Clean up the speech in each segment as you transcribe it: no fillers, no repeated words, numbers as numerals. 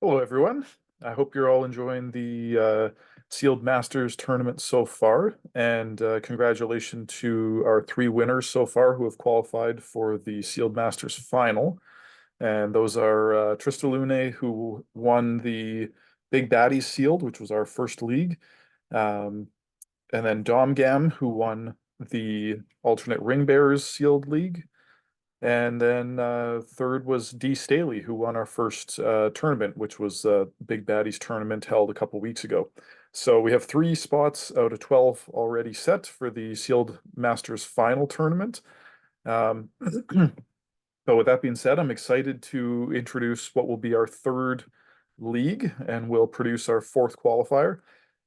Hello, everyone. I hope you're all enjoying the Sealed Masters tournament so far, and congratulations to our three winners so far who have qualified for the Sealed Masters final. And those are Tristalune, who won the Big Baddies Sealed, which was our first league, um, and then Domgam, who won the Alternate Ring Bearers Sealed League. And then third was D. Staley, who won our first tournament, which was Big Baddies tournament held a couple weeks ago. So we have 3 spots out of 12 already set for the Sealed Masters final tournament. Um, but with that being said, I'm excited to introduce what will be our third league, and we'll produce our fourth qualifier,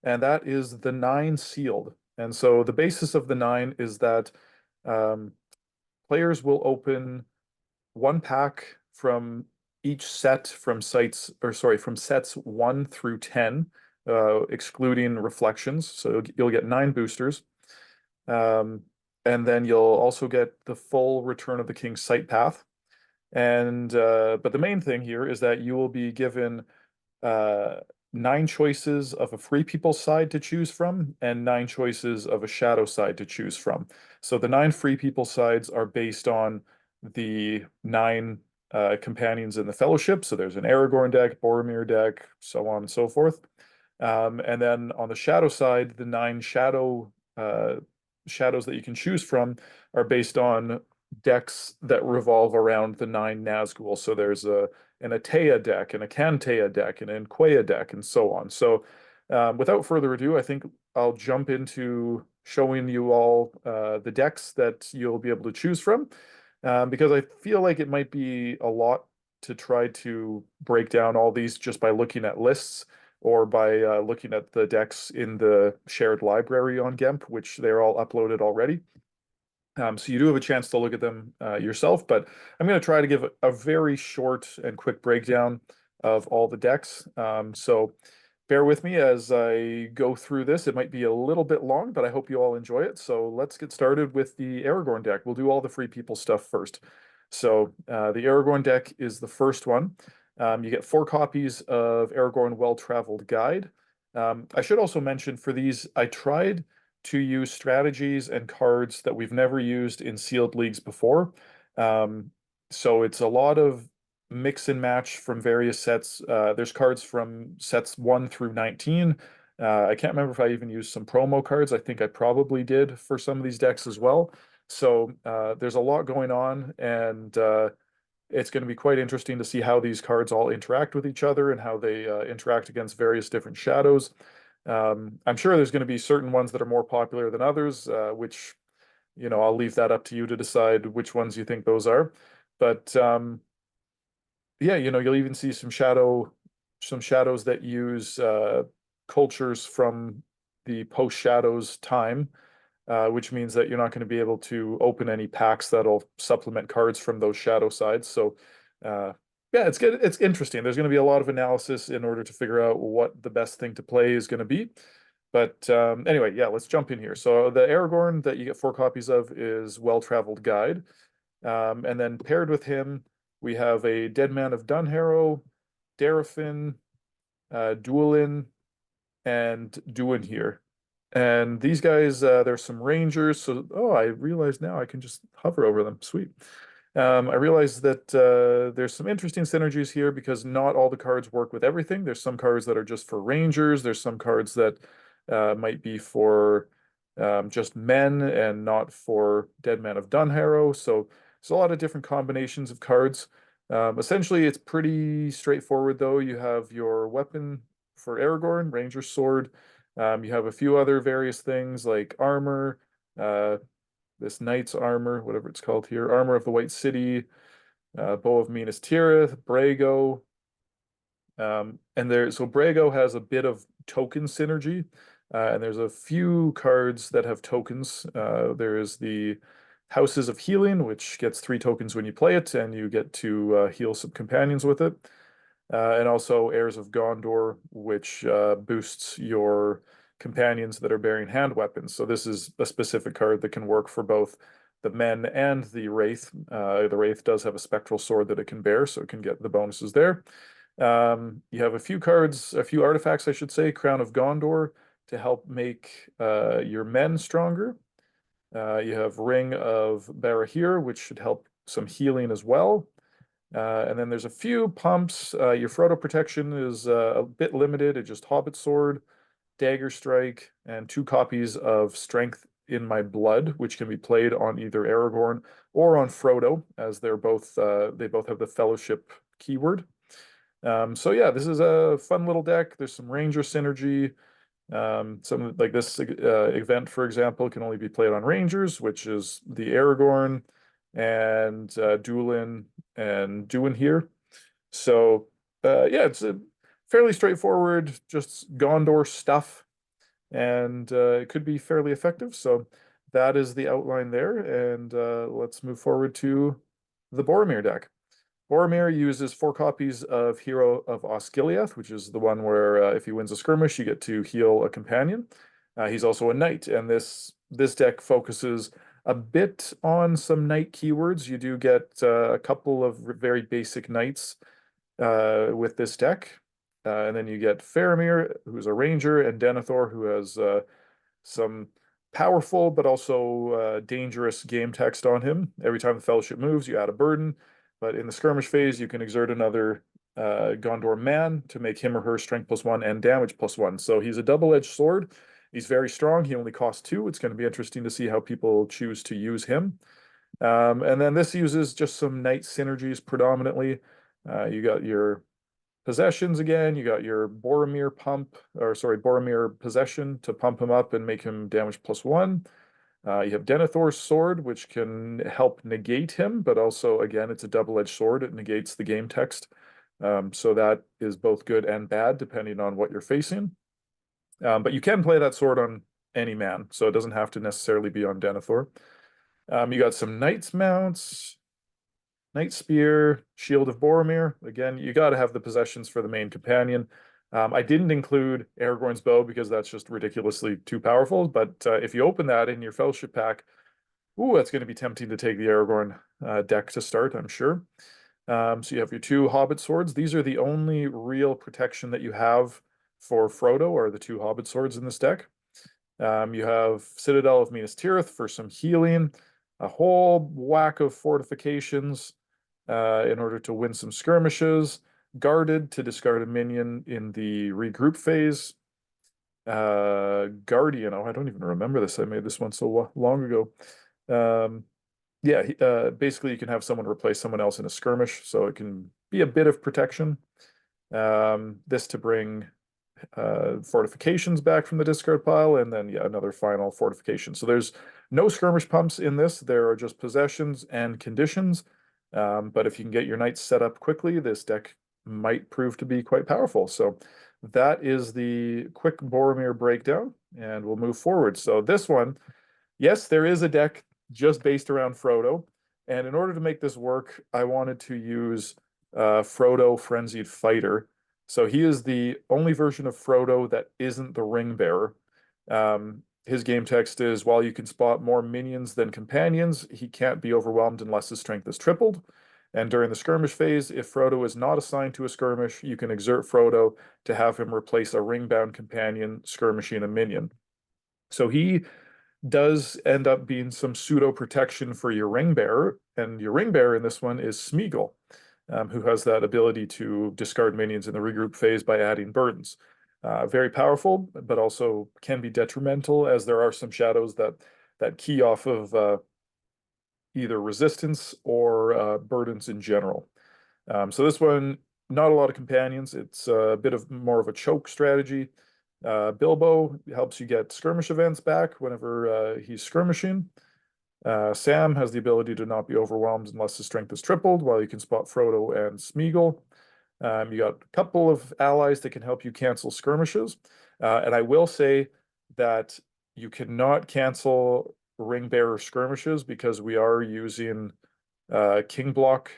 and that is the 9 Sealed. And so the basis of the 9 is that um, players will open 1 pack from each set from from sets 1 through 10, excluding reflections. So you'll get 9 boosters. Um, and then you'll also get the full Return of the King's Sight Path. And but the main thing here is that you will be given uh, 9 choices of a Free People side to choose from, and 9 choices of a Shadow side to choose from. So the 9 Free People sides are based on the 9 companions in the Fellowship. So there's an Aragorn deck, Boromir deck, so on and so forth. And then on the Shadow side, the 9 shadows that you can choose from are based on decks that revolve around the 9 Nazgul. So there's an Attëa deck, and a Cantëa deck, and an Enquëa deck, and so on. So without further ado, I think I'll jump into showing you all the decks that you'll be able to choose from, because I feel like it might be a lot to try to break down all these just by looking at lists or by looking at the decks in the shared library on GEMP, which they're all uploaded already. So you do have a chance to look at them yourself, but I'm going to try to give a very short and quick breakdown of all the decks. So bear with me as I go through this. It might be a little bit long, but I hope you all enjoy it. So let's get started with the Aragorn deck. We'll do all the Free People stuff first. So the Aragorn deck is the first one. You get 4 copies of Aragorn Well-Traveled Guide. I should also mention for these, I tried to use strategies and cards that we've never used in sealed leagues before. So it's a lot of mix and match from various sets. There's cards from sets 1 through 19. I can't remember if I even used some promo cards. I think I probably did for some of these decks as well. So there's a lot going on, and it's going to be quite interesting to see how these cards all interact with each other and how they interact against various different shadows. I'm sure there's going to be certain ones that are more popular than others, which, I'll leave that up to you to decide which ones you think those are. But yeah, you'll even see some shadows that use cultures from the post-shadows time, which means that you're not going to be able to open any packs that'll supplement cards from those shadow sides. So yeah, it's good. It's interesting. There's going to be a lot of analysis in order to figure out what the best thing to play is going to be. But anyway, yeah, let's jump in here. So the Aragorn that you get 4 copies of is Well-Traveled Guide. And then paired with him, we have a Dead Man of Dunharrow, Daraphin, Duelin, and Duin here. And these guys, there's some Rangers. So, oh, I realize now I can just hover over them. Sweet. I realize that there's some interesting synergies here because not all the cards work with everything. There's some cards that are just for Rangers. There's some cards that might be for just men and not for Dead Man of Dunharrow. So there's a lot of different combinations of cards. Essentially, it's pretty straightforward, though. You have your weapon for Aragorn, Ranger Sword. You have a few other various things like armor, this knight's armor, whatever it's called here, armor of the White City, bow of Minas Tirith, Brago. So Brago has a bit of token synergy, and there's a few cards that have tokens. There is the Houses of Healing, which gets 3 tokens when you play it, and you get to heal some companions with it. And also Heirs of Gondor, which boosts your companions that are bearing hand weapons. So this is a specific card that can work for both the men and the Wraith. The Wraith does have a spectral sword that it can bear, so it can get the bonuses there. You have a few cards, a few artifacts, I should say, Crown of Gondor to help make your men stronger. You have Ring of Barahir, which should help some healing as well. And then there's a few pumps. Your Frodo protection is a bit limited. It's just Hobbit Sword, Dagger Strike, and 2 copies of Strength in My Blood, which can be played on either Aragorn or on Frodo, as they both have the Fellowship keyword. So yeah, this is a fun little deck. There's some Ranger synergy. Some like this event, for example, can only be played on Rangers, which is the Aragorn and Duelin and Duin here. So yeah, it's a fairly straightforward, just Gondor stuff, and it could be fairly effective. So that is the outline there, and let's move forward to the Boromir deck. Boromir uses 4 copies of Hero of Osgiliath, which is the one where if he wins a skirmish, you get to heal a companion. He's also a knight, and this deck focuses a bit on some knight keywords. You do get a couple of very basic knights with this deck. And then you get Faramir, who's a ranger, and Denethor, who has some powerful but also dangerous game text on him. Every time the Fellowship moves, you add a burden. But in the skirmish phase, you can exert another Gondor man to make him or her strength +1 and damage +1. So he's a double-edged sword. He's very strong. He only costs 2. It's going to be interesting to see how people choose to use him. And then this uses just some knight synergies predominantly. You got your possessions again. You got your Boromir pump, or sorry, Boromir possession to pump him up and make him damage +1. You have Denethor's sword, which can help negate him, but also, again, it's a double-edged sword. It negates the game text. So that is both good and bad, depending on what you're facing. But you can play that sword on any man, so it doesn't have to necessarily be on Denethor. You got some Knight's Mounts, Knight Spear, Shield of Boromir. Again, you got to have the possessions for the main companion. I didn't include Aragorn's bow because that's just ridiculously too powerful. But if you open that in your Fellowship pack, ooh, that's going to be tempting to take the Aragorn deck to start, I'm sure. So you have your 2 Hobbit swords. These are the only real protection that you have for Frodo, are the 2 Hobbit swords in this deck. You have Citadel of Minas Tirith for some healing, a whole whack of fortifications in order to win some skirmishes, Guarded to discard a minion in the regroup phase. Guardian, oh, I don't even remember this. I made this one so long ago. Yeah, basically you can have someone replace someone else in a skirmish, so it can be a bit of protection. This to bring fortifications back from the discard pile, and then yeah, another final fortification. So there's no skirmish pumps in this. There are just possessions and conditions. But if you can get your knights set up quickly, this deck might prove to be quite powerful. So that is the quick Boromir breakdown, and we'll move forward. So this one, yes, there is a deck just based around Frodo. And in order to make this work, I wanted to use Frodo Frenzied Fighter. So he is the only version of Frodo that isn't the Ring Bearer. His game text is, while you can spot more minions than companions, he can't be overwhelmed unless his strength is tripled. And during the skirmish phase, if Frodo is not assigned to a skirmish, you can exert Frodo to have him replace a ring-bound companion skirmishing a minion. So he does end up being some pseudo protection for your ring bearer, and your ring bearer in this one is Smeagol, who has that ability to discard minions in the regroup phase by adding burdens. Very powerful, but also can be detrimental, as there are some shadows that key off of either resistance or burdens in general. So this one, not a lot of companions. It's a bit of more of a choke strategy. Bilbo helps you get skirmish events back whenever he's skirmishing. Sam has the ability to not be overwhelmed unless his strength is tripled, while you can spot Frodo and Smeagol. You got a couple of allies that can help you cancel skirmishes. And I will say that you cannot cancel ring bearer skirmishes because we are using king block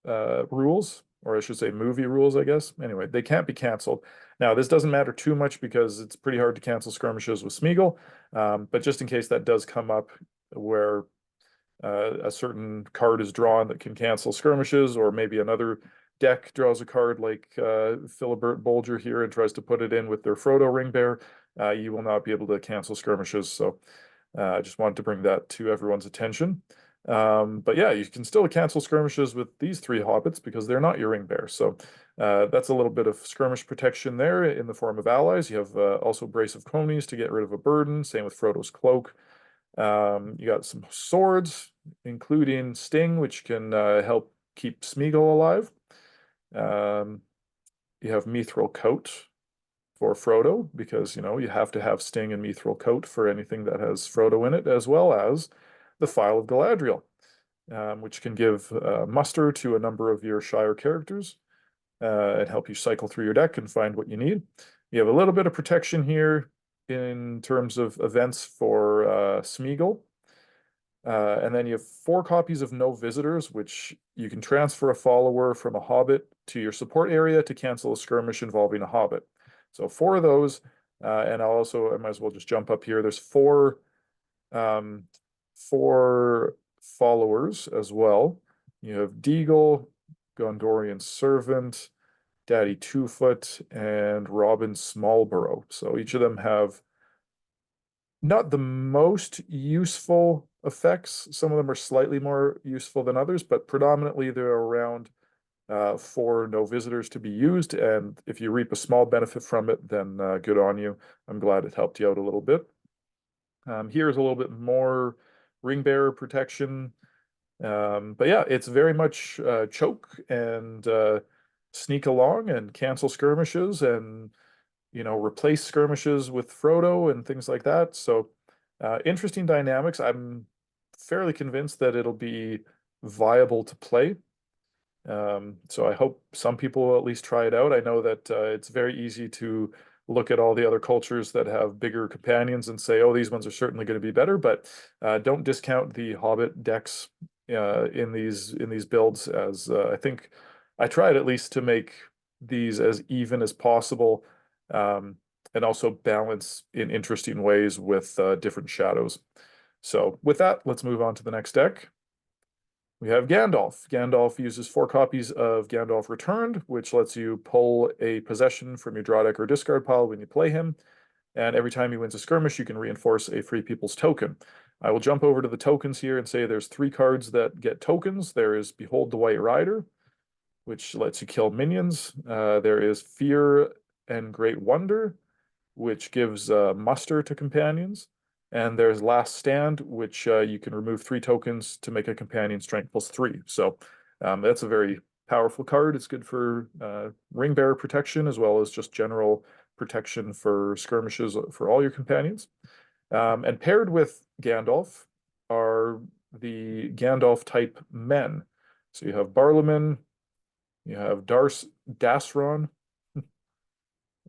rules, or I should say movie rules, I guess. Anyway, they can't be canceled. Now, this doesn't matter too much because it's pretty hard to cancel skirmishes with Smeagol, but just in case that does come up where a certain card is drawn that can cancel skirmishes, or maybe another deck draws a card like Philibert Bolger here and tries to put it in with their Frodo Ring Bear, you will not be able to cancel skirmishes. So I just wanted to bring that to everyone's attention. But yeah, you can still cancel skirmishes with these three hobbits because they're not your ring bear. So that's a little bit of skirmish protection there in the form of allies. You have also Brace of Conies to get rid of a burden. Same with Frodo's Cloak. You got some swords, including Sting, which can help keep Smeagol alive. You have Mithril Coat for Frodo because, you know, you have to have Sting and Mithril Coat for anything that has Frodo in it, as well as the Phial of Galadriel, which can give muster to a number of your Shire characters and help you cycle through your deck and find what you need. You have a little bit of protection here in terms of events for Smeagol. And then you have 4 copies of No Visitors, which you can transfer a follower from a hobbit to your support area to cancel a skirmish involving a hobbit. So 4 of those, and I might as well just jump up here. There's 4 followers as well. You have Deagle, Gondorian Servant, Daddy Two-Foot, and Robin Smallborough. So each of them have not the most useful effects. Some of them are slightly more useful than others, but predominantly they're around for no visitors to be used. And if you reap a small benefit from it, then good on you. I'm glad it helped you out a little bit. Here's a little bit more ring bearer protection. But yeah, it's very much choke and sneak along and cancel skirmishes and, you know, replace skirmishes with Frodo and things like that. So interesting dynamics. I'm fairly convinced that it'll be viable to play. So I hope some people will at least try it out. I know that it's very easy to look at all the other cultures that have bigger companions and say, oh, these ones are certainly going to be better, but don't discount the Hobbit decks in these builds, as I think I tried at least to make these as even as possible, and also balance in interesting ways with different shadows. So with that, let's move on to the next deck. We have Gandalf. Gandalf uses 4 copies of Gandalf Returned, which lets you pull a possession from your draw deck or discard pile when you play him. And every time he wins a skirmish, you can reinforce a Free People's token. I will jump over to the tokens here and say there's 3 cards that get tokens. There is Behold the White Rider, which lets you kill minions. There is Fear and Great Wonder, which gives muster to companions. And there's Last Stand, which you can remove 3 tokens to make a companion strength +3. So that's a very powerful card. It's good for ring bearer protection as well as just general protection for skirmishes for all your companions. And paired with Gandalf are the Gandalf type men. So you have Barliman, you have Dasron.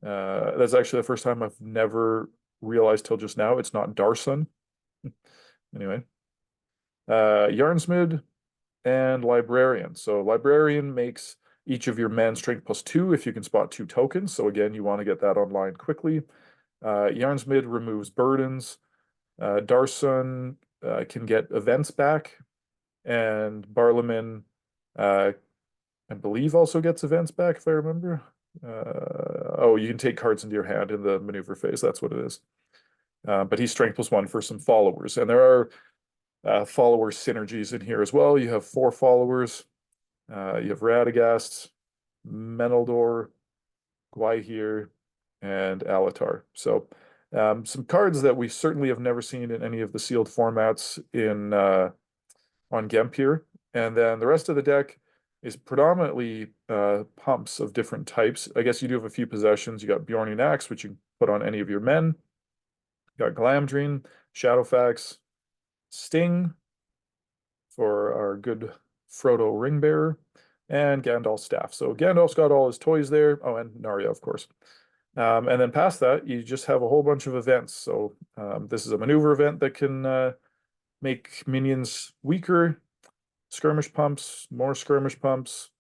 That's actually the first time I've never realized till just now it's not Darson. Anyway, Yarnsmid and Librarian. So Librarian makes each of your men strength +2 if you can spot 2 tokens. So again, you want to get that online quickly. Yarnsmid removes burdens. Darson can get events back, and Barliman, I believe, also gets events back if I remember. Oh, you can take cards into your hand in the maneuver phase. That's what it is. But he's strength +1 for some followers. And there are follower synergies in here as well. You have 4 followers. You have Radagast, Meneldor, Gwaihir, and Alatar. So some cards that we certainly have never seen in any of the sealed formats in on Gemp here. And then the rest of the deck is predominantly pumps of different types. I guess you do have a few possessions. You got Bjornian Axe, which you can put on any of your men. You got Glamdring, Shadowfax, Sting for our good Frodo Ringbearer, and Gandalf's Staff. So Gandalf's got all his toys there. Oh, and Narya, of course. And then past that, you just have a whole bunch of events. So this is a maneuver event that can make minions weaker. Skirmish pumps, more skirmish pumps,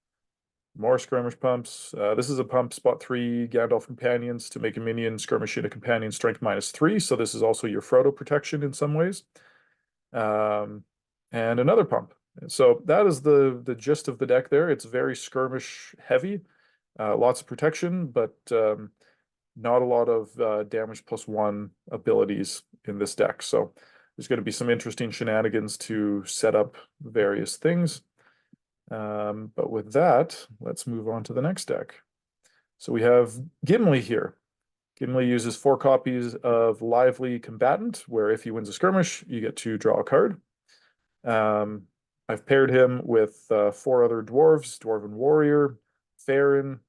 more skirmish pumps. This is a pump spot 3 Gandalf companions to make a minion skirmish in a companion strength -3. So this is also your Frodo protection in some ways. And another pump. So that is the gist of the deck there. It's very skirmish heavy, lots of protection, but not a lot of damage +1 abilities in this deck. So there's going to be some interesting shenanigans to set up various things. But with that, let's move on to the next deck. So we have Gimli here. Gimli uses 4 copies of Lively Combatant, where if he wins a skirmish, you get to draw a card. I've paired him with 4 other dwarves, Dwarven Warrior, Farron,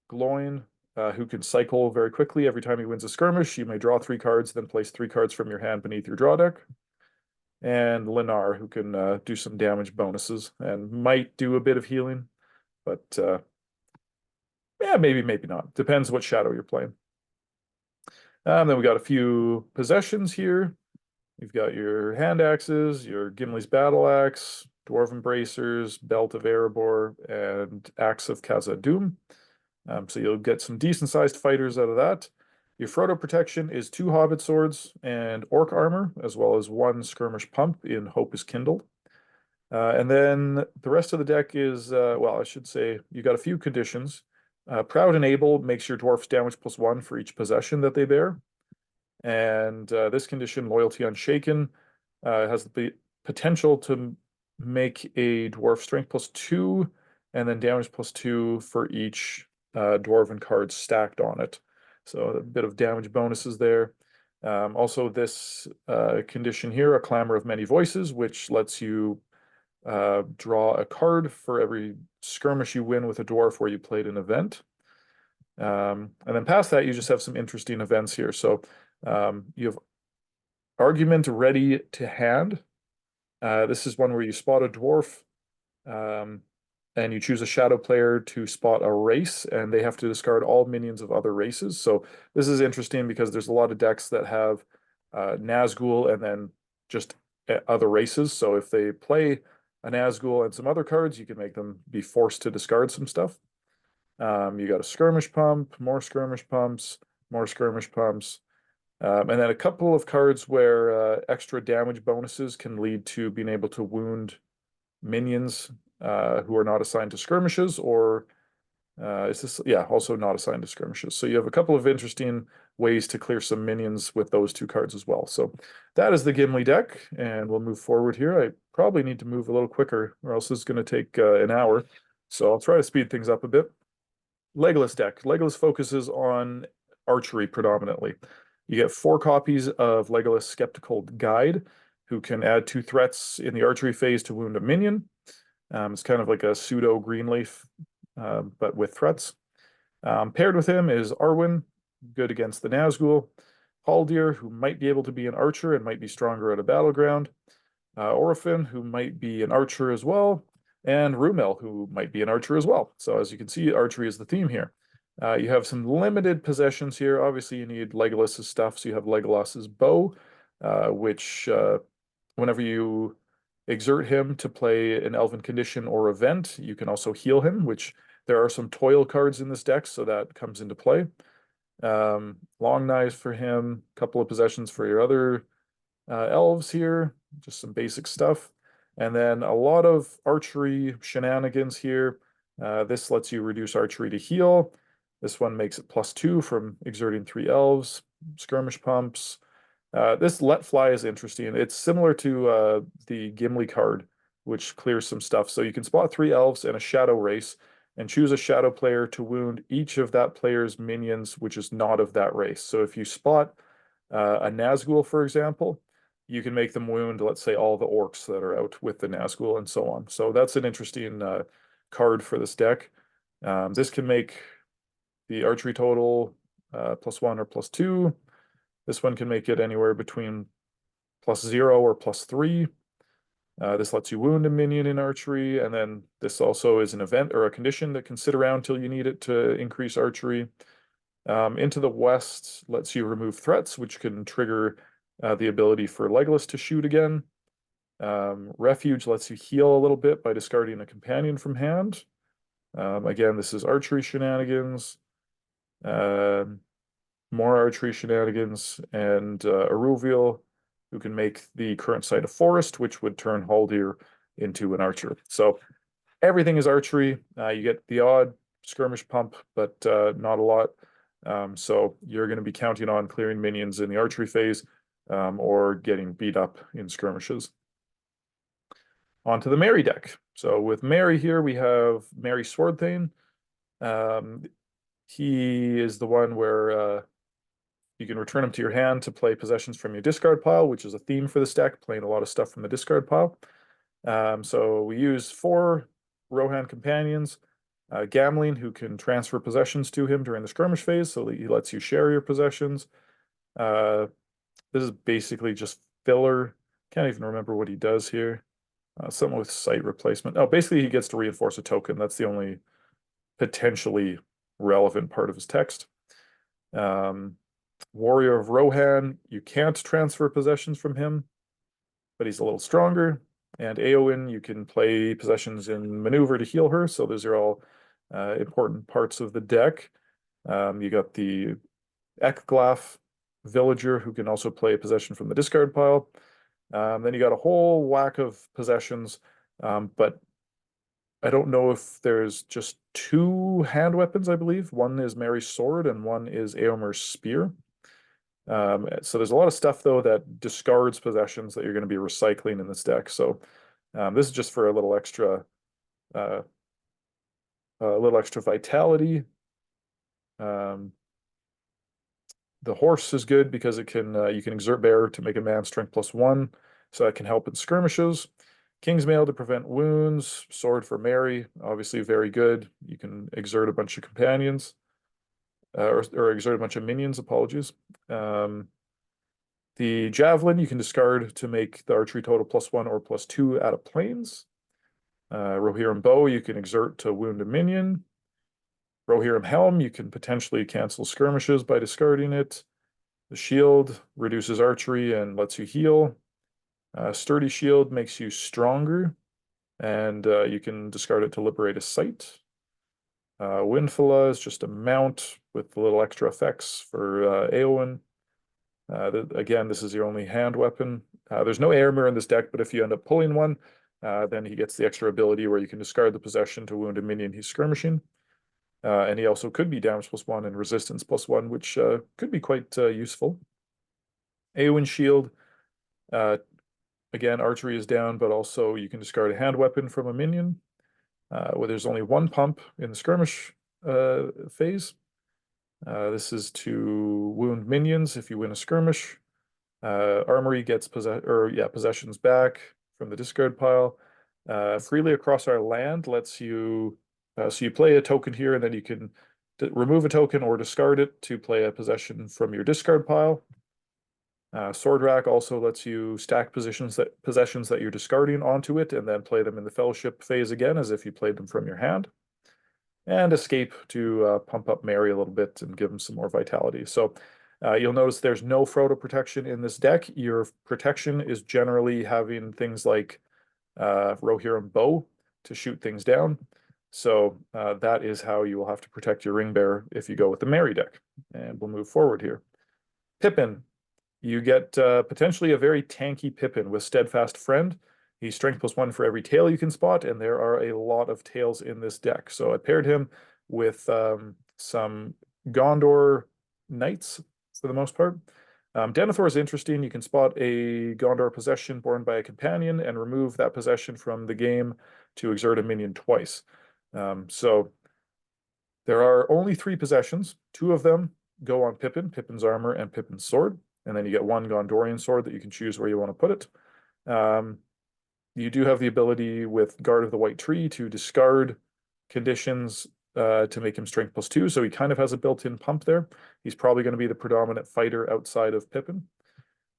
Gloin, who can cycle very quickly. Every time he wins a skirmish, you may draw 3 cards, then place 3 cards from your hand beneath your draw deck. And Lennar, who can do some damage bonuses and might do a bit of healing, but yeah, maybe not. Depends what shadow you're playing. Then we got a few possessions here. You've got your hand axes, your Gimli's battle axe, Dwarven bracers, Belt of Erebor, and Axe of Khazad-dûm. So you'll get some decent-sized fighters out of that. Your Frodo protection is 2 Hobbit swords and Orc armor, as well as 1 skirmish pump in Hope is Kindled. And then the rest of the deck is, well, I should say, you got a few conditions. Proud and Able makes your dwarfs damage +1 for each possession that they bear. And this condition, Loyalty Unshaken, has the potential to make a dwarf strength +2 and then damage +2 for each dwarven card stacked on it. So a bit of damage bonuses there. Also, this condition here, A Clamor of Many Voices, which lets you draw a card for every skirmish you win with a dwarf where you played an event. And then past that, you just have some interesting events here. So you have Argument Ready to Hand. This is one where you spot a dwarf and you choose a shadow player to spot a race, and they have to discard all minions of other races. So this is interesting because there's a lot of decks that have Nazgul and then just other races. So if they play a Nazgul and some other cards, you can make them be forced to discard some stuff. You got a skirmish pump, more skirmish pumps, more skirmish pumps. And then a couple of cards where extra damage bonuses can lead to being able to wound minions who are not assigned to skirmishes, or is this, yeah, also not assigned to skirmishes. So you have a couple of interesting ways to clear some minions with those 2 cards as well. So that is the Gimli deck, and we'll move forward here. I probably need to move a little quicker, or else it's going to take an hour. So I'll try to speed things up a bit. Legolas deck. Legolas focuses on archery predominantly. You get 4 copies of Legolas Skeptical Guide, who can add 2 threats in the archery phase to wound a minion. It's kind of like a pseudo Greenleaf, but with threats. Paired with him is Arwen, good against the Nazgul. Haldir, who might be able to be an archer and might be stronger at a battleground. Orphan, who might be an archer as well. And Rumel, who might be an archer as well. So as you can see, archery is the theme here. You have some limited possessions here. Obviously, you need Legolas's stuff, so you have Legolas's bow, which whenever you exert him to play an elven condition or event, you can also heal him, which there are some toil cards in this deck, so that comes into play. Long knives for him, a couple of possessions for your other elves here, just some basic stuff. And then a lot of archery shenanigans here. This lets you reduce archery to heal. This one makes it +2 from exerting 3 elves, skirmish pumps. This Let Fly is interesting. It's similar to the Gimli card, which clears some stuff. So you can spot 3 elves and a shadow race and choose a shadow player to wound each of that player's minions, which is not of that race. So if you spot a Nazgul, for example, you can make them wound, let's say, all the orcs that are out with the Nazgul and so on. So that's an interesting card for this deck. This can make the archery total +1 or +2. This one can make it anywhere between +0 or +3. This lets you wound a minion in archery, and then this also is an event or a condition that can sit around till you need it to increase archery. Into the West lets you remove threats, which can trigger the ability for Legolas to shoot again. Refuge lets you heal a little bit by discarding a companion from hand. Again, this is archery shenanigans. More archery shenanigans, and Aruviel, who can make the current site a forest, which would turn Haldir into an archer. So everything is archery. You get the odd skirmish pump, but not a lot. So you're going to be counting on clearing minions in the archery phase or getting beat up in skirmishes. Onto the Merry deck. So with Merry here, we have Merry Swordthane. He is the one where you can return him to your hand to play possessions from your discard pile, which is a theme for this deck, playing a lot of stuff from the discard pile. So we use 4 Rohan companions. Gamling, who can transfer possessions to him during the skirmish phase, so that he lets you share your possessions. This is basically just filler. Can't even remember what he does here. Something with site replacement. Oh, basically he gets to reinforce a token. That's the only potentially relevant part of his text. Warrior of Rohan, you can't transfer possessions from him, but he's a little stronger. And Éowyn, you can play possessions in maneuver to heal her, so those are all important parts of the deck. You got the Ekglaf villager, who can also play a possession from the discard pile. Then you got a whole whack of possessions, but I don't know if there's just 2 hand weapons, I believe. One is Merry's sword and one is Éomer's spear. So there's a lot of stuff, though, that discards possessions that you're going to be recycling in this deck. So this is just for a little extra vitality. The horse is good because it can you can exert bearer to make a man strength +1, so that can help in skirmishes. King's Mail to prevent wounds. Sword for Merry, obviously very good. You can exert a bunch of companions, or exert a bunch of minions. Apologies. The Javelin you can discard to make the archery total +1 or +2 out of planes. Rohirrim Bow you can exert to wound a minion. Rohirrim Helm, you can potentially cancel skirmishes by discarding it. The Shield reduces archery and lets you heal. Sturdy Shield makes you stronger, and you can discard it to liberate a site. Windfalla is just a mount with little extra effects for Éowyn. Again, this is your only hand weapon. There's no Éomer in this deck, but if you end up pulling one, then he gets the extra ability where you can discard the possession to wound a minion he's skirmishing. And he also could be damage +1 and resistance +1, which could be quite useful. Éowyn Shield, again, archery is down, but also you can discard a hand weapon from a minion, where there's only 1 pump in the skirmish phase. This is to wound minions if you win a skirmish. Armory gets possessions back from the discard pile. Freely across our land lets you so you play a token here, and then you can remove a token or discard it to play a possession from your discard pile. Sword Rack also lets you stack possessions that you're discarding onto it, and then play them in the Fellowship phase again, as if you played them from your hand. And Escape to pump up Merry a little bit and give him some more vitality. So you'll notice there's no Frodo protection in this deck. Your protection is generally having things like Rohirrim Bow to shoot things down. So that is how you will have to protect your Ring Bearer if you go with the Merry deck. And we'll move forward here. Pippin. You get potentially a very tanky Pippin with Steadfast Friend. He's strength +1 for every tail you can spot, and there are a lot of tails in this deck. So I paired him with some Gondor Knights for the most part. Denethor is interesting. You can spot a Gondor possession borne by a companion and remove that possession from the game to exert a minion twice. So there are only 3 possessions. 2 of them go on Pippin, Pippin's armor and Pippin's sword. And then you get 1 Gondorian sword that you can choose where you want to put it. You do have the ability with Guard of the White Tree to discard conditions to make him strength +2, so he kind of has a built-in pump there. He's probably going to be the predominant fighter outside of Pippin.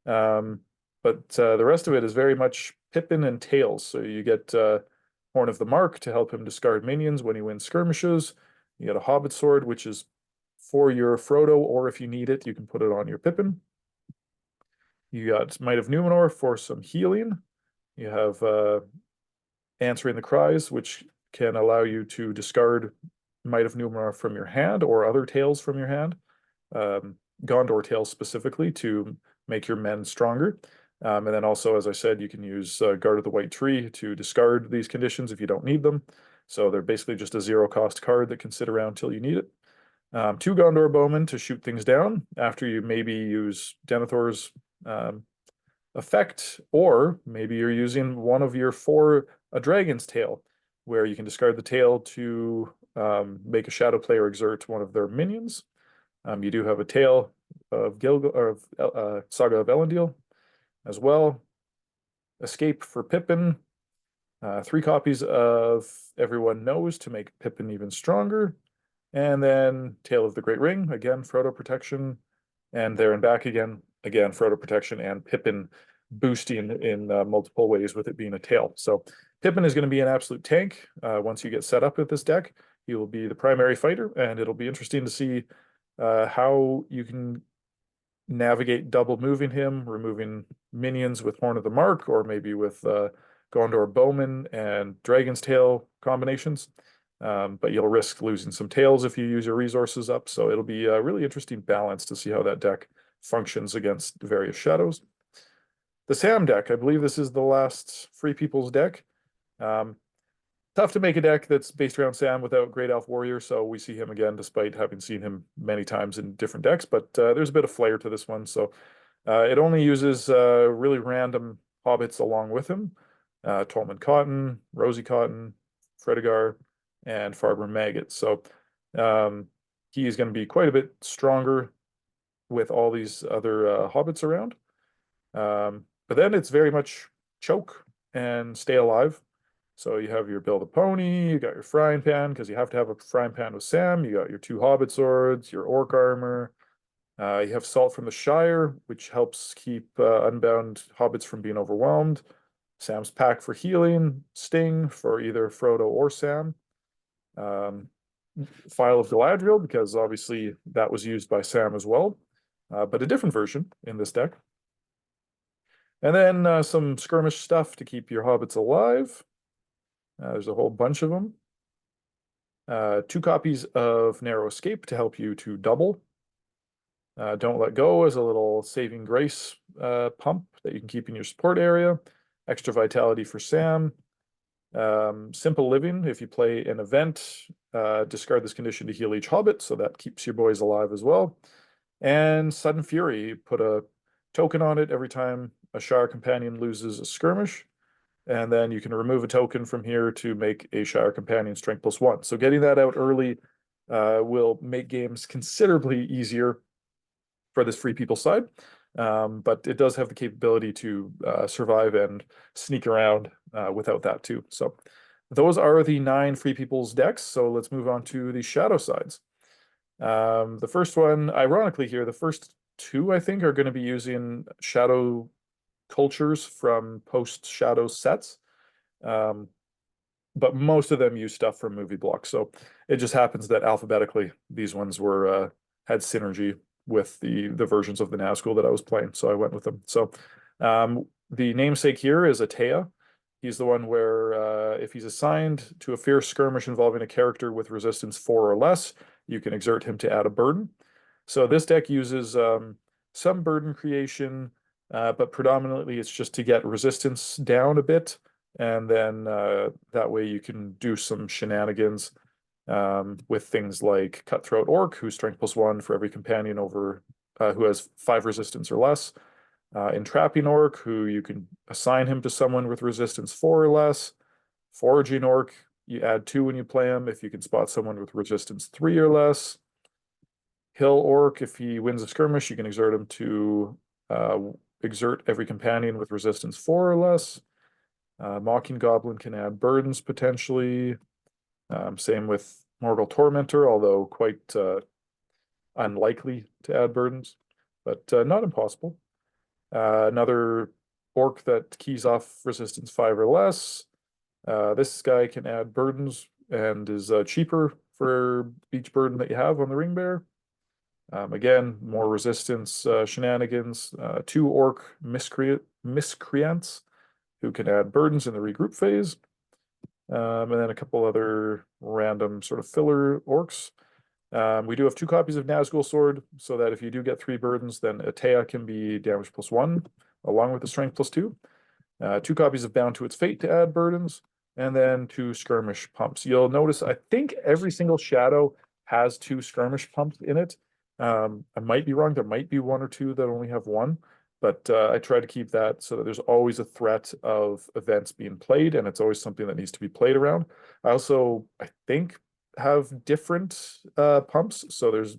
But the rest of it is very much Pippin and tails. So you get Horn of the Mark to help him discard minions when he wins skirmishes. You get a Hobbit Sword, which is for your Frodo, or if you need it, you can put it on your Pippin. You got Might of Numenor for some healing. You have Answering the Cries, which can allow you to discard Might of Numenor from your hand or other tales from your hand. Gondor tales specifically to make your men stronger. And then also, as I said, you can use Guard of the White Tree to discard these conditions if you don't need them. So they're basically just a 0-cost card that can sit around till you need it. 2 Gondor Bowmen to shoot things down after you maybe use Denethor's effect, or maybe you're using one of your 4 a Dragon's Tail, where you can discard the tail to make a shadow player exert one of their minions. You do have a tail of Saga of Elendil as well. Escape for Pippin. 3 copies of Everyone Knows to make Pippin even stronger. And then Tale of the Great Ring, again, Frodo protection. And there and back again, Frodo protection and Pippin boosting in multiple ways with it being a tail. So Pippin is going to be an absolute tank once you get set up with this deck. He will be the primary fighter, and it'll be interesting to see how you can navigate double moving him, removing minions with Horn of the Mark, or maybe with Gondor Bowman and Dragon's Tail combinations. But you'll risk losing some tails if you use your resources up. So it'll be a really interesting balance to see how that deck functions against various shadows. The Sam deck, I believe this is the last Free People's deck. Tough to make a deck that's based around Sam without Great Elf Warrior, so we see him again despite having seen him many times in different decks, but there's a bit of flair to this one. So it only uses really random hobbits along with him. Tolman Cotton, Rosie Cotton, Fredegar, and Farber Maggot. So he is going to be quite a bit stronger with all these other hobbits around. But then it's very much choke and stay alive. So you have your Build a Pony, you got your Frying Pan, because you have to have a Frying Pan with Sam. You got your 2 Hobbit Swords, your Orc Armor. You have Salt from the Shire, which helps keep unbound hobbits from being overwhelmed. Sam's Pack for healing, Sting for either Frodo or Sam. File of Galadriel, because obviously that was used by Sam as well, but a different version in this deck. And then some skirmish stuff to keep your hobbits alive. There's a whole bunch of them. 2 copies of Narrow Escape to help you to double. Don't Let Go as a little saving grace pump that you can keep in your support area. Extra Vitality for Sam. Simple Living, if you play an event, discard this condition to heal each hobbit, so that keeps your boys alive as well. And Sudden Fury, put a token on it every time a Shire Companion loses a skirmish. And then you can remove a token from here to make a Shire Companion Strength +1. So getting that out early will make games considerably easier for this Free People side. But it does have the capability to survive and sneak around without that too. So those are the 9 Free People's decks. So let's move on to the Shadow sides. The first one, ironically here, the first 2, I think, are going to be using Shadow cultures from post-Shadow sets. But most of them use stuff from movie blocks. So it just happens that alphabetically, these ones were had synergy with the versions of the Nazgul that I was playing, so I went with them. So the namesake here is Attëa. He's the one where if he's assigned to a fierce skirmish involving a character with resistance 4 or less, you can exert him to add a burden. So this deck uses some burden creation, but predominantly it's just to get resistance down a bit, and then that way you can do some shenanigans with things like Cutthroat Orc, who's Strength +1 for every companion over who has 5 resistance or less. Entrapping Orc, who you can assign him to someone with resistance 4 or less. Foraging Orc, you add 2 when you play him if you can spot someone with resistance 3 or less. Hill Orc, if he wins a skirmish, you can exert him to exert every companion with resistance 4 or less. Mocking Goblin can add burdens potentially. Same with Morgul Tormentor, although quite unlikely to add burdens, but not impossible. Another orc that keys off resistance 5 or less. This guy can add burdens and is cheaper for each burden that you have on the Ring Bearer. Again, more resistance shenanigans. 2 orc miscreants who can add burdens in the regroup phase. And then a couple other random sort of filler orcs. We do have 2 copies of Nazgul Sword, so that if you do get 3 burdens, then Attëa can be damage +1 along with the strength +2. 2 copies of Bound to Its Fate to add burdens, and then 2 skirmish pumps. You'll notice, I think every single shadow has 2 skirmish pumps in it. I might be wrong. There might be 1 or 2 that only have 1, but I try to keep that so that there's always a threat of events being played, and it's always something that needs to be played around. I also, I think, have different pumps, so there's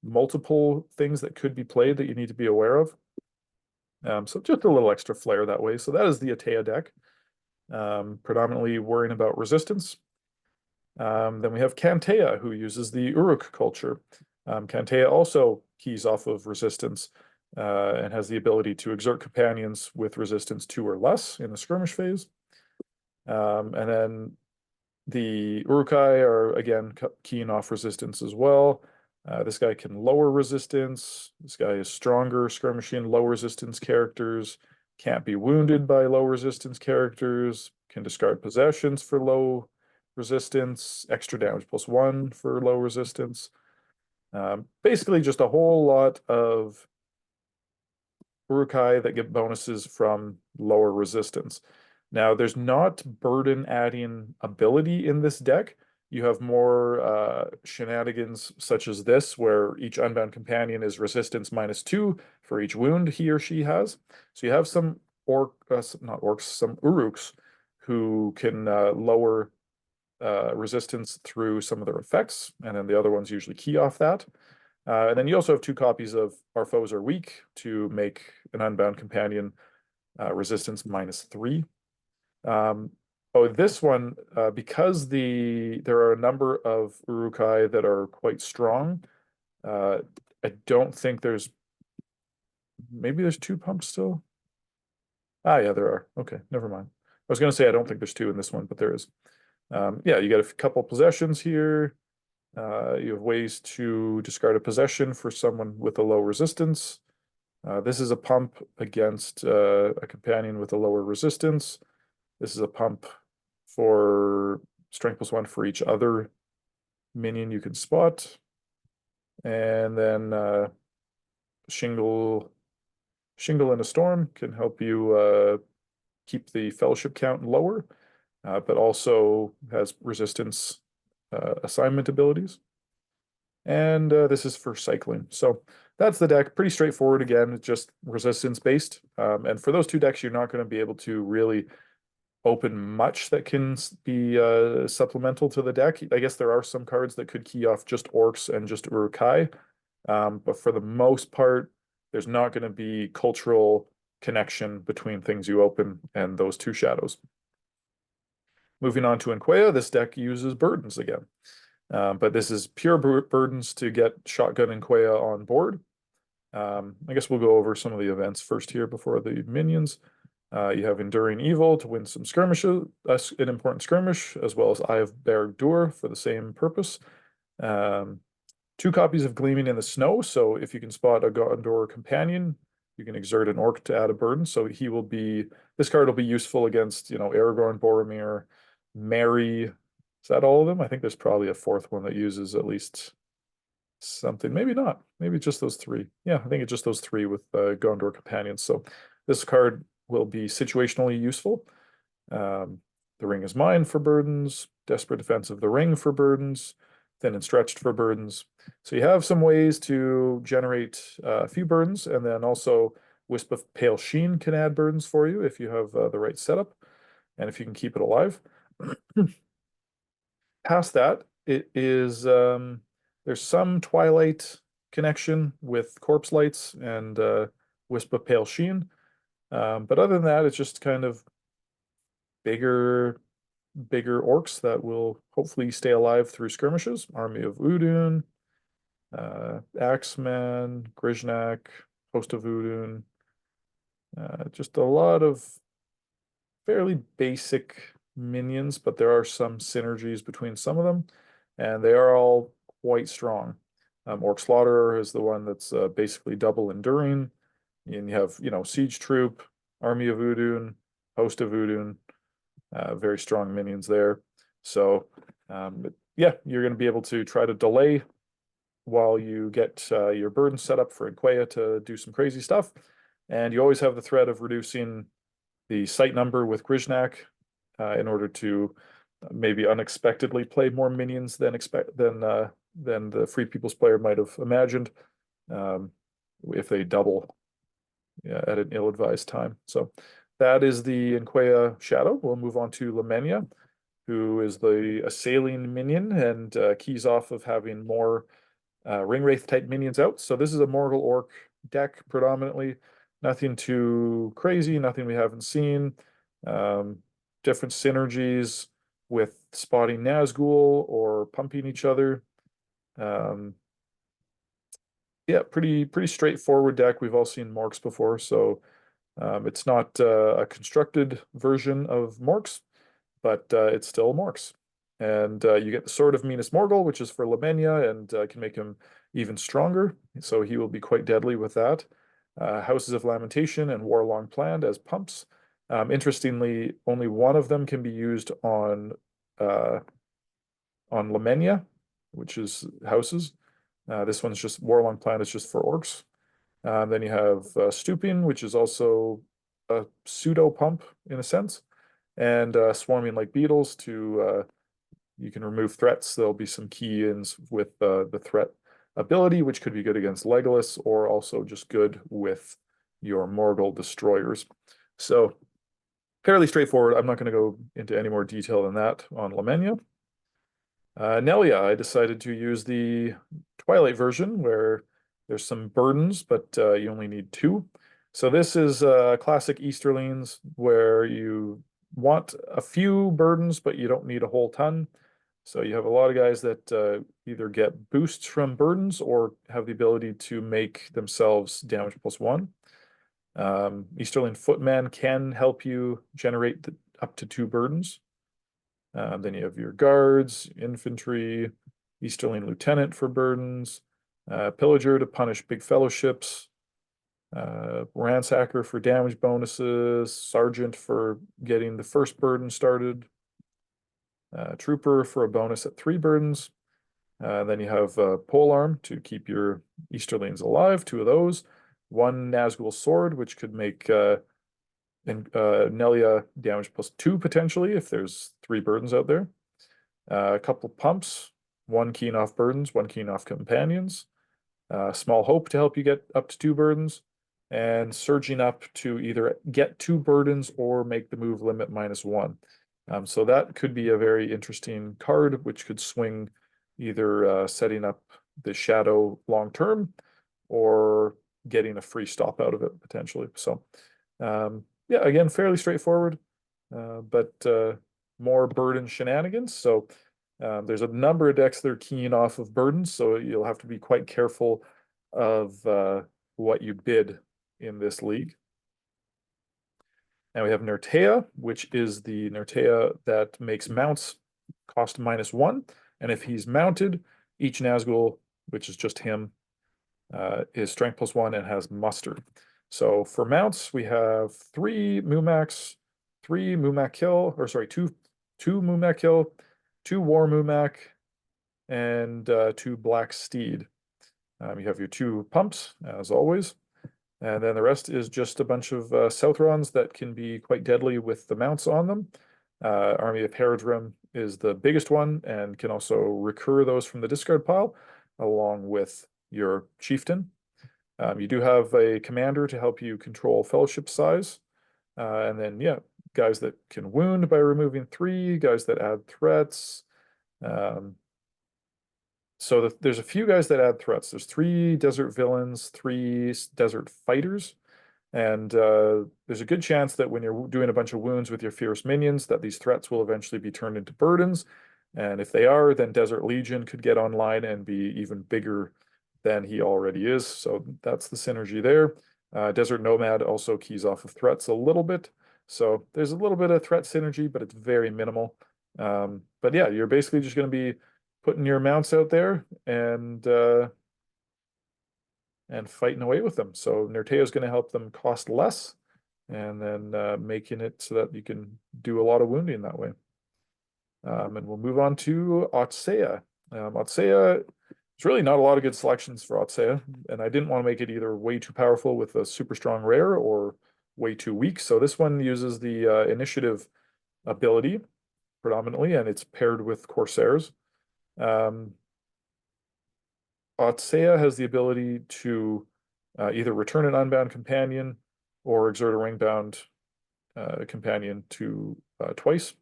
multiple things that could be played that you need to be aware of. So just a little extra flair that way. So that is the Attëa deck, predominantly worrying about resistance. Then we have Cantëa, who uses the Uruk culture. Cantëa also keys off of resistance and has the ability to exert companions with resistance 2 or less in the skirmish phase. And then the Urukai are, again, keying off resistance as well. This guy can lower resistance. This guy is stronger, skirmishing low resistance characters, can't be wounded by low resistance characters, can discard possessions for low resistance, extra damage +1 for low resistance. Basically just a whole lot of Urukai that get bonuses from lower resistance. Now, there's not burden adding ability in this deck. You have more shenanigans such as this, where each unbound companion is resistance -2 for each wound he or she has. So you have some not orcs, some Uruks who can lower resistance through some of their effects, and then the other ones usually key off that. And then you also have 2 copies of Our Foes Are Weak to make an unbound companion resistance -3. Oh, this one, because there are a number of Urukai that are quite strong, I don't think maybe there's 2 pumps still? Ah, yeah, there are. Okay, never mind. I was going to say I don't think there's 2 in this one, but there is. Yeah, you got a couple possessions here. You have ways to discard a possession for someone with a low resistance. This is a pump against a companion with a lower resistance. This is a pump for strength +1 for each other minion you can spot. And then Shingle in a Storm can help you keep the fellowship count lower, but also has resistance assignment abilities. And this is for cycling. So that's the deck. Pretty straightforward again, it's just resistance based. And for those 2 decks, you're not going to be able to really open much that can be supplemental to the deck. I guess there are some cards that could key off just orcs and just Urukai. But for the most part, there's not going to be cultural connection between things you open and those 2 shadows. Moving on to Enquëa, this deck uses burdens again. But this is pure burdens to get Shotgun Enquëa on board. I guess we'll go over some of the events first here before the minions. You have Enduring Evil to win some skirmishes, an important skirmish, as well as Eye of Barad-dûr for the same purpose. 2 copies of Gleaming in the Snow, so if you can spot a Gondor companion, you can exert an orc to add a burden. So this card will be useful against, Aragorn, Boromir, Merry. Is that all of them? I think there's probably a 4th one that uses at least something. Maybe not. Maybe just those 3. Yeah, I think it's just those 3 with Gondor companions. So this card will be situationally useful. The Ring is Mine for burdens, Desperate Defense of the Ring for burdens, Thin and Stretched for burdens. So you have some ways to generate a few burdens, and then also Wisp of Pale Sheen can add burdens for you if you have the right setup, and if you can keep it alive. Past that, it is there's some Twilight connection with Corpse Lights and Wisp of Pale Sheen. But other than that, it's just kind of bigger orcs that will hopefully stay alive through skirmishes. Army of Udun, Axeman, Grizhnak, Host of Udun. Just a lot of fairly basic minions, but there are some synergies between some of them, and they are all quite strong. Orc Slaughterer is the one that's basically double enduring. And you have, Siege Troop, Army of Udun, Host of Udun, very strong minions there. So, yeah, you're going to be able to try to delay while you get your burden set up for Enquëa to do some crazy stuff. And you always have the threat of reducing the site number with Grisnak in order to maybe unexpectedly play more minions than the Free People's player might have imagined, if they double at an ill-advised time. So that is the Enquëa Shadow. We'll move on to Lemenya, who is the assailing minion and keys off of having more Ring Wraith type minions out. So this is a Morgul Orc deck predominantly. Nothing too crazy, nothing we haven't seen. Different synergies with spotting Nazgul or pumping each other. Yeah, pretty straightforward deck. We've all seen Morks before, so it's not a constructed version of Morks, but it's still Morks. And you get the Sword of Minas Morgul, which is for Lemenya, and can make him even stronger. So he will be quite deadly with that. Houses of Lamentation and War Long Planned as pumps. Interestingly, only one of them can be used on Lemenya, which is houses. This one's just War Long Planned is just for orcs. Then you have Stooping, which is also a pseudo pump in a sense, and Swarming like Beetles to you can remove threats. There'll be some key-ins with the threat ability, which could be good against Legolas or also just good with your Morgul destroyers. So fairly straightforward. I'm not going to go into any more detail than that on Lemenya. Nelya, I decided to use the Twilight version where there's some burdens, but you only need 2. So this is classic Easterlings where you want a few burdens, but you don't need a whole ton. So you have a lot of guys that either get boosts from burdens or have the ability to make themselves damage +1. Easterling Footman can help you generate up to 2 burdens. Then you have your guards, infantry, Easterling Lieutenant for burdens, Pillager to punish big fellowships, Ransacker for damage bonuses, Sergeant for getting the first burden started, Trooper for a bonus at 3 burdens. Then you have Polearm to keep your Easterlings alive, 2 of those. 1 Nazgul Sword, which could make Nelya damage +2 potentially if there's 3 burdens out there. A couple pumps, 1 keying off burdens, 1 keying off companions. Small Hope to help you get up to 2 burdens, and Surging Up to either get 2 burdens or make the move limit -1. So that could be a very interesting card, which could swing either setting up the Shadow long term or getting a free stop out of it potentially. So yeah, again, fairly straightforward, but more burden shenanigans. So there's a number of decks that are keying off of burdens, so you'll have to be quite careful of what you bid in this league. Now we have Nertëa, which is the Nertëa that makes mounts cost -1. And if he's mounted, each Nazgul, which is just him, is strength +1 and has muster. So for mounts, we have 3 Mumacs, 3 Mumac Kill, or sorry, 2 Mumac Kill, 2 War Mumac, and 2 Black Steed. You have your 2 pumps, as always. And then the rest is just a bunch of Southrons that can be quite deadly with the mounts on them. Army of Haradrim is the biggest one and can also recur those from the discard pile, along with your chieftain. You do have a commander to help you control fellowship size. And then, yeah, guys that can wound by removing 3, guys that add threats. So there's a few guys that add threats. There's 3 desert villains, 3 desert fighters, and there's a good chance that when you're doing a bunch of wounds with your fierce minions, that these threats will eventually be turned into burdens. And if they are, then Desert Legion could get online and be even bigger than he already is. So that's the synergy there. Desert Nomad also keys off of threats a little bit. So there's a little bit of threat synergy, but it's very minimal. But yeah, you're basically just going to be putting your mounts out there and fighting away with them. So Nertëa is going to help them cost less, and then making it so that you can do a lot of wounding that way. And we'll move on to Otsëa. Otsëa There's really not a lot of good selections for Otsëa, and I didn't want to make it either way too powerful with a super strong rare or way too weak. So this one uses the initiative ability predominantly, and it's paired with Corsairs. Otsëa has the ability to either return an unbound companion or exert a ring-bound companion to twice.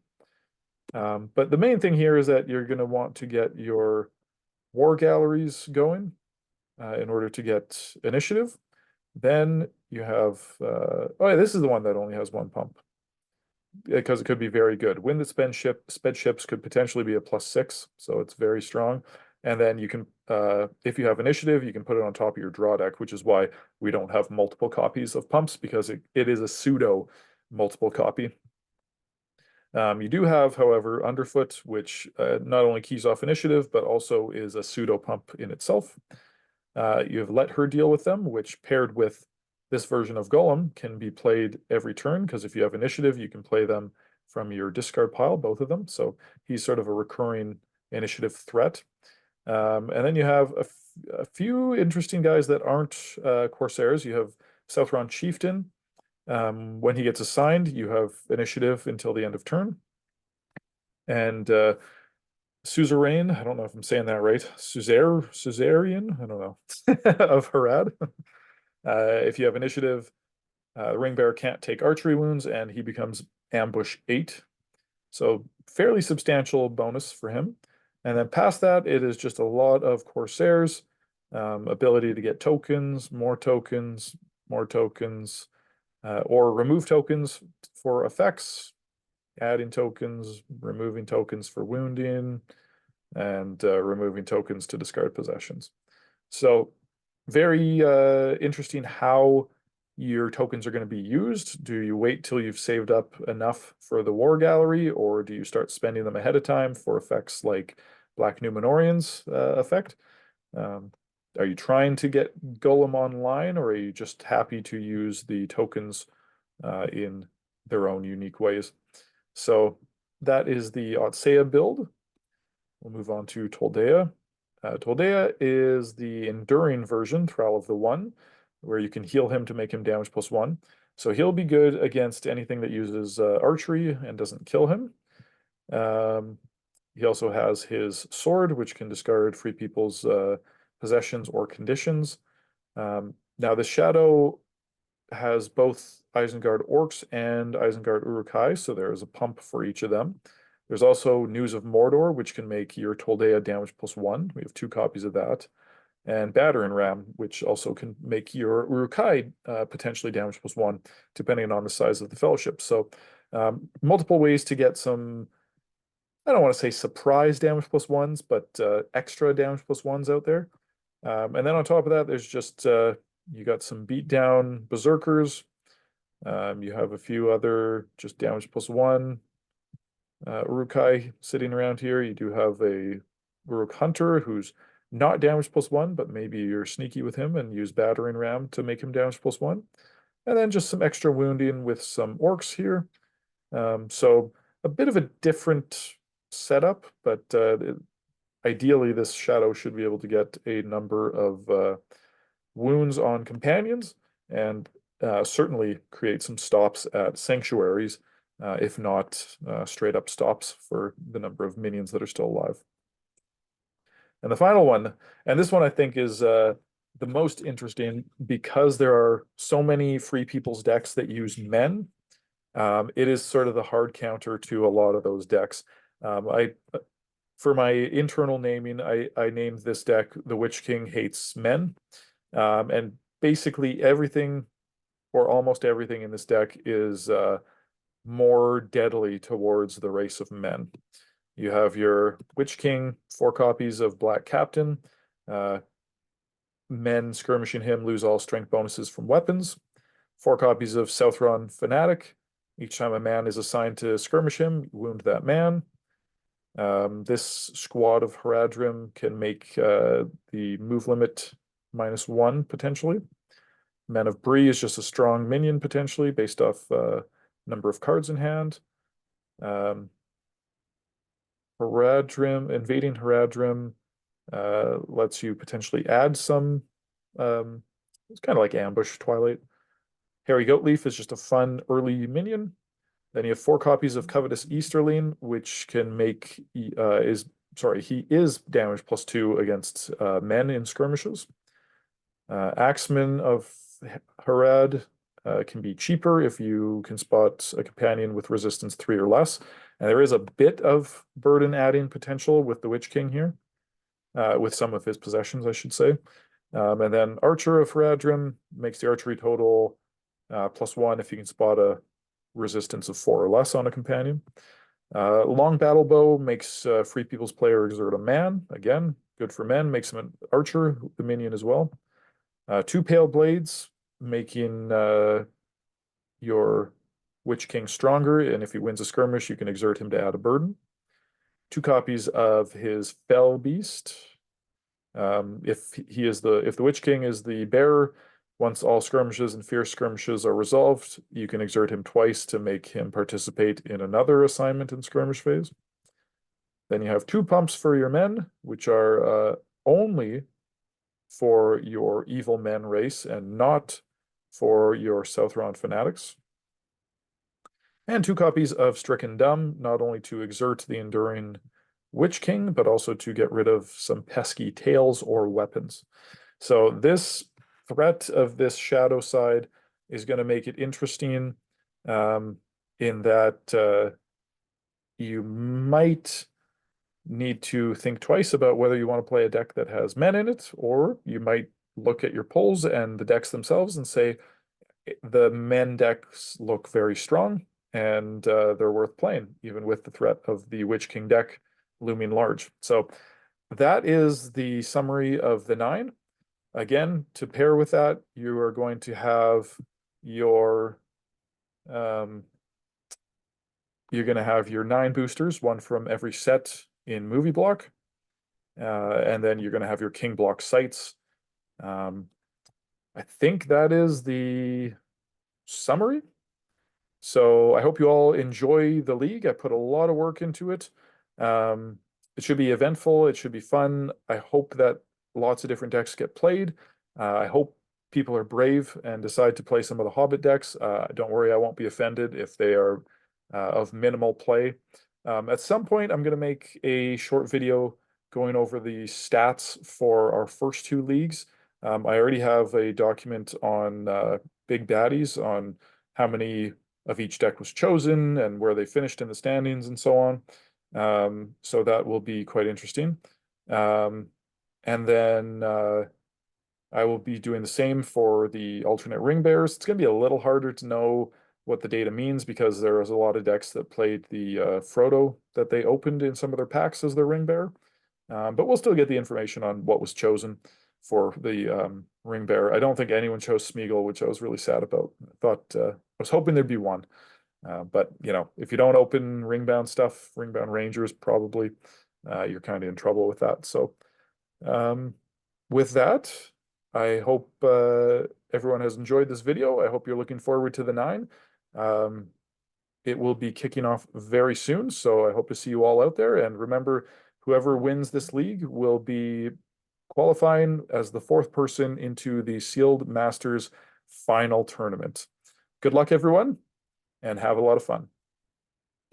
But the main thing here is that you're going to want to get your war galleries going in order to get initiative. Then you have, oh yeah, this is the one that only has one pump because it could be very good. Wind that sped ships could potentially be a +6, so it's very strong. And then you can, if you have initiative, you can put it on top of your draw deck, which is why we don't have multiple copies of pumps because it is a pseudo multiple copy. You do have, however, Underfoot, which not only keys off initiative, but also is a pseudo pump in itself. You have Let Her Deal with Them, which paired with this version of Golem can be played every turn, because if you have initiative, you can play them from your discard pile, both of them. So he's sort of a recurring initiative threat. And then you have a few interesting guys that aren't Corsairs. You have Southron Chieftain. When he gets assigned, you have initiative until the end of turn. And Suzerain, I don't know if I'm saying that right. Suzerain, I don't know, of Harad. If you have initiative, the ring bearer can't take archery wounds, and he becomes ambush 8. So fairly substantial bonus for him. And then past that, it is just a lot of Corsairs, ability to get tokens, more tokens, more tokens, or remove tokens for effects, adding tokens, removing tokens for wounding, and removing tokens to discard possessions. So very interesting how your tokens are going to be used. Do you wait till you've saved up enough for the war gallery, or do you start spending them ahead of time for effects like Black Numenorian's effect? Are you trying to get Golem online, or are you just happy to use the tokens in their own unique ways? So that is the Otsëa build. We'll move on to Toldëa. Toldëa is the enduring version, Thrall of the One, where you can heal him to make him damage +1. So he'll be good against anything that uses archery and doesn't kill him. He also has his sword, which can discard free people's possessions or conditions. Now the Shadow has both Isengard Orcs and Isengard Uruk-hai, so there is a pump for each of them. There's also News of Mordor, which can make your Toldëa damage +1. We have 2 copies of that. And Battering Ram, which also can make your Uruk-hai potentially damage +1, depending on the size of the fellowship. So multiple ways to get some, I don't want to say surprise damage +1s, but extra damage +1s out there. And then on top of that, there's just, you got some beatdown Berserkers. You have a few other just damage +1. Uruk-hai sitting around here. You do have a Uruk Hunter who's not damage +1, but maybe you're sneaky with him and use Battering Ram to make him damage +1. And then just some extra wounding with some orcs here. So a bit of a different setup, but ideally this Shadow should be able to get a number of wounds on companions and certainly create some stops at sanctuaries, if not straight up stops for the number of minions that are still alive. And the final one, and this one I think is the most interesting because there are so many Free People's decks that use men. It is sort of the hard counter to a lot of those decks. For my internal naming, I named this deck The Witch King Hates Men. And basically everything, or almost everything in this deck is more deadly towards the race of men. You have your Witch King, 4 copies of Black Captain. Men skirmishing him lose all strength bonuses from weapons. 4 copies of Southron Fanatic. Each time a man is assigned to skirmish him, wound that man. This squad of Haradrim can make the move limit -1 potentially. Men of Bree is just a strong minion potentially based off number of cards in hand. Haradrim, invading Haradrim Lets you potentially add some, it's kind of like Ambush Twilight. Hairy Goatleaf is just a fun early minion. Then you have 4 copies of Covetous Easterling, which can make, he is damage +2 against men in skirmishes. Axeman of Harad can be cheaper if you can spot a companion with resistance 3 or less. And there is a bit of burden adding potential with the Witch King here, with some of his possessions, I should say. And then Archer of Haradrim makes the archery total +1 if you can spot a resistance of 4 or less on a companion. Long Battle Bow makes Free People's player exert a man. Again, good for men, makes him an archer, the minion as well. 2 Pale Blades, making your Witch King stronger, and if he wins a skirmish, you can exert him to add a burden. 2 copies of his Fell Beast. If the Witch King is the bearer, once all skirmishes and fierce skirmishes are resolved, you can exert him twice to make him participate in another assignment in skirmish phase. Then you have 2 pumps for your men, which are only for your evil men race and not for your Southron fanatics. And 2 copies of Stricken Dumb, not only to exert the enduring Witch King, but also to get rid of some pesky tails or weapons. So this threat of this shadow side is going to make it interesting, in that you might need to think twice about whether you want to play a deck that has men in it, or you might look at your polls and the decks themselves and say, the men decks look very strong and they're worth playing, even with the threat of the Witch King deck looming large. So that is the summary of the 9. Again, to pair with that, you are going to have your you're going to have your 9 boosters, 1 from every set in movie block, and then you're going to have your king block sites. I think that is the summary. So I hope you all enjoy the league. I put a lot of work into it. It should be eventful. It should be fun. I hope that lots of different decks get played. I hope people are brave and decide to play some of the Hobbit decks. Don't worry, I won't be offended if they are of minimal play. At some point, I'm going to make a short video going over the stats for our first 2 leagues. I already have a document on Big Baddies on how many of each deck was chosen and where they finished in the standings and so on. So that will be quite interesting. And then I will be doing the same for the alternate ring bears. It's going to be a little harder to know what the data means because there was a lot of decks that played the Frodo that they opened in some of their packs as their ring bear. But we'll still get the information on what was chosen for the ring bear. I don't think anyone chose Smeagol, which I was really sad about. I was hoping there'd be one. But if you don't open ringbound stuff, ringbound rangers, probably you're kind of in trouble with that. So with that, I hope everyone has enjoyed this video. I hope you're looking forward to the 9. It will be kicking off very soon, so I hope to see you all out there. And remember, whoever wins this league will be qualifying as the 4th person into the Sealed Masters final tournament. Good luck, everyone, and have a lot of fun.